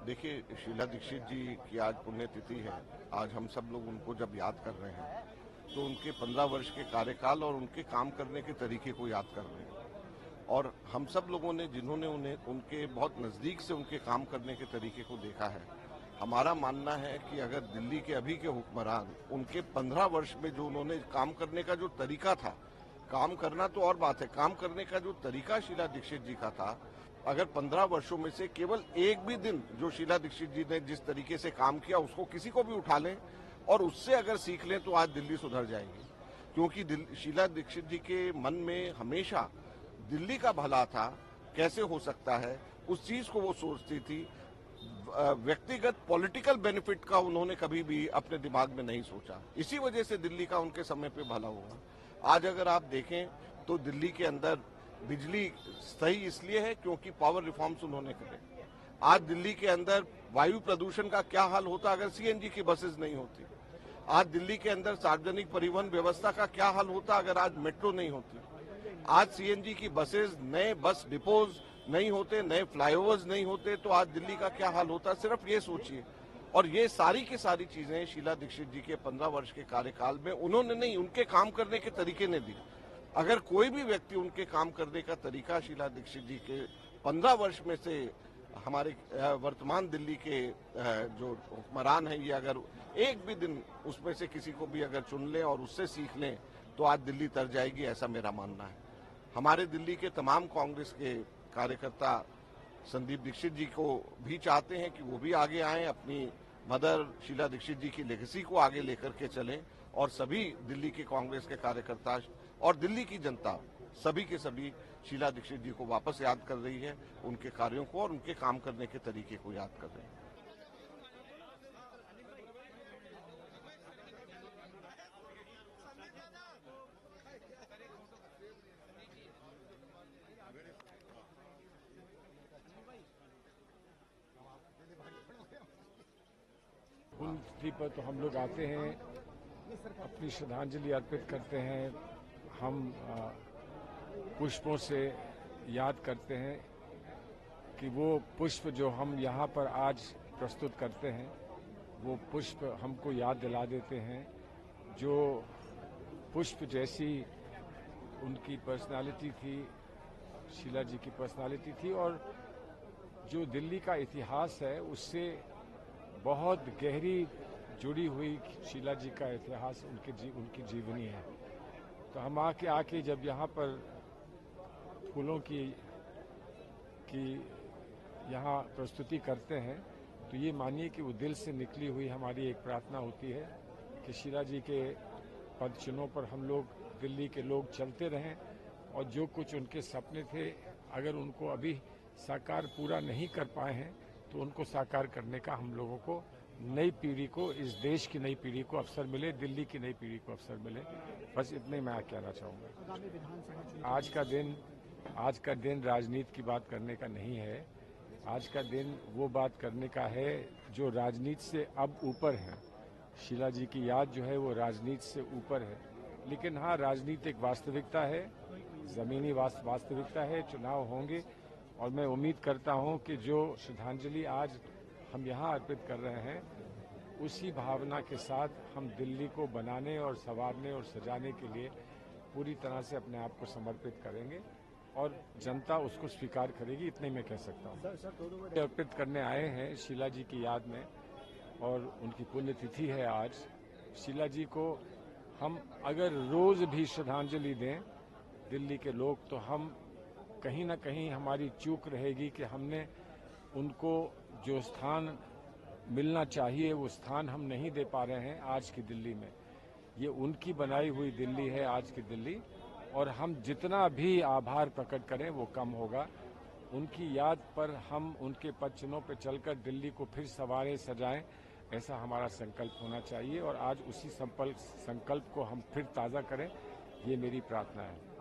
देखिए, शीला दीक्षित जी की आज पुण्यतिथि है। आज हम सब लोग उनको जब याद कर रहे हैं तो उनके 15 वर्ष के कार्यकाल और उनके काम करने के तरीके को याद कर रहे हैं। और हम सब लोगों ने जिन्होंने उन्हें उनके बहुत नज़दीक से उनके काम करने के तरीके को देखा है, हमारा मानना है कि अगर दिल्ली के अभी के हुक्मरान उनके 15 वर्ष में जो उन्होंने काम करने का जो तरीका था, काम करना तो और बात है, काम करने का जो तरीका शीला दीक्षित जी का था, अगर 15 वर्षों में से केवल एक भी दिन जो शीला दीक्षित जी ने जिस तरीके से काम किया उसको किसी को भी उठा लें और उससे अगर सीख लें तो आज दिल्ली सुधर जाएगी। क्योंकि शीला दीक्षित जी के मन में हमेशा दिल्ली का भला था, कैसे हो सकता है, उस चीज को वो सोचती थी। व्यक्तिगत पॉलिटिकल बेनिफिट का उन्होंने कभी भी अपने दिमाग में नहीं सोचा। इसी वजह से दिल्ली का उनके समय पे भला हुआ। आज अगर आप देखें तो दिल्ली के अंदर बिजली सही इसलिए है क्योंकि पावर रिफॉर्म्स उन्होंने करे। आज दिल्ली के अंदर वायु प्रदूषण का क्या हाल होता अगर सीएनजी की बसेस नहीं होती। आज दिल्ली के अंदर सार्वजनिक परिवहन व्यवस्था का क्या हाल होता अगर आज मेट्रो नहीं होती। आज सीएनजी की बसेस, नए बस डिपोज नहीं होते, नए फ्लाईओवर्स नहीं होते, तो आज दिल्ली का क्या हाल होता, सिर्फ ये सोचिए। और ये सारी की सारी चीजें शीला दीक्षित जी के 15 वर्ष के कार्यकाल में उन्होंने नहीं, उनके काम करने के तरीके ने दी। अगर कोई भी व्यक्ति उनके काम करने का तरीका शीला दीक्षित जी के 15 वर्ष में से हमारे वर्तमान दिल्ली के जो हुक्मरान हैं, ये अगर एक भी दिन उसमें से किसी को भी अगर चुन लें और उससे सीख लें तो आज दिल्ली तर जाएगी, ऐसा मेरा मानना है। हमारे दिल्ली के तमाम कांग्रेस के कार्यकर्ता संदीप दीक्षित जी को भी चाहते हैं कि वो भी आगे आएं, अपनी मदर शीला दीक्षित जी की लेगेसी को आगे लेकर के चलें और सभी दिल्ली के कांग्रेस के कार्यकर्ता और दिल्ली की जनता सभी के सभी शीला दीक्षित जी को वापस याद कर रही है, उनके कार्यों को और उनके काम करने के तरीके को याद कर रही है। पुण्यतिथि पर तो हम लोग आते हैं, अपनी श्रद्धांजलि अर्पित करते हैं। हम पुष्पों से याद करते हैं कि वो पुष्प जो हम यहाँ पर आज प्रस्तुत करते हैं, वो पुष्प हमको याद दिला देते हैं जो पुष्प जैसी उनकी पर्सनालिटी थी, शीला जी की पर्सनालिटी थी। और जो दिल्ली का इतिहास है उससे बहुत गहरी जुड़ी हुई शीला जी का इतिहास उनकी जीवनी है। तो हम आके जब यहाँ पर फूलों की यहाँ प्रस्तुति करते हैं तो ये मानिए कि वो दिल से निकली हुई हमारी एक प्रार्थना होती है कि शीला जी के पद चिन्हों पर हम लोग दिल्ली के लोग चलते रहें और जो कुछ उनके सपने थे अगर उनको अभी साकार पूरा नहीं कर पाए हैं तो उनको साकार करने का हम लोगों को, नई पीढ़ी को, इस देश की नई पीढ़ी को अवसर मिले, दिल्ली की नई पीढ़ी को अवसर मिले। बस इतने मैं कहना चाहूँगा। आज का दिन राजनीति की बात करने का नहीं है। आज का दिन वो बात करने का है जो राजनीति से अब ऊपर है। शीला जी की याद जो है वो राजनीति से ऊपर है। लेकिन हाँ, राजनीति एक वास्तविकता है, जमीनी वास्तविकता है। चुनाव होंगे और मैं उम्मीद करता हूं कि जो श्रद्धांजलि आज हम यहाँ अर्पित कर रहे हैं उसी भावना के साथ हम दिल्ली को बनाने और संवारने और सजाने के लिए पूरी तरह से अपने आप को समर्पित करेंगे और जनता उसको स्वीकार करेगी, इतने मैं कह सकता हूँ। अर्पित करने आए हैं शीला जी की याद में और उनकी पुण्यतिथि है आज। शीला जी को हम अगर रोज भी श्रद्धांजलि दें दिल्ली के लोग तो हम कहीं ना कहीं हमारी चूक रहेगी कि हमने उनको जो स्थान मिलना चाहिए वो स्थान हम नहीं दे पा रहे हैं आज की दिल्ली में। ये उनकी बनाई हुई दिल्ली है आज की दिल्ली, और हम जितना भी आभार प्रकट करें वो कम होगा। उनकी याद पर हम उनके पद चिन्हों पर चलकर दिल्ली को फिर संवारें, सजाएं, ऐसा हमारा संकल्प होना चाहिए और आज उसी संकल्प को हम फिर ताज़ा करें, ये मेरी प्रार्थना है।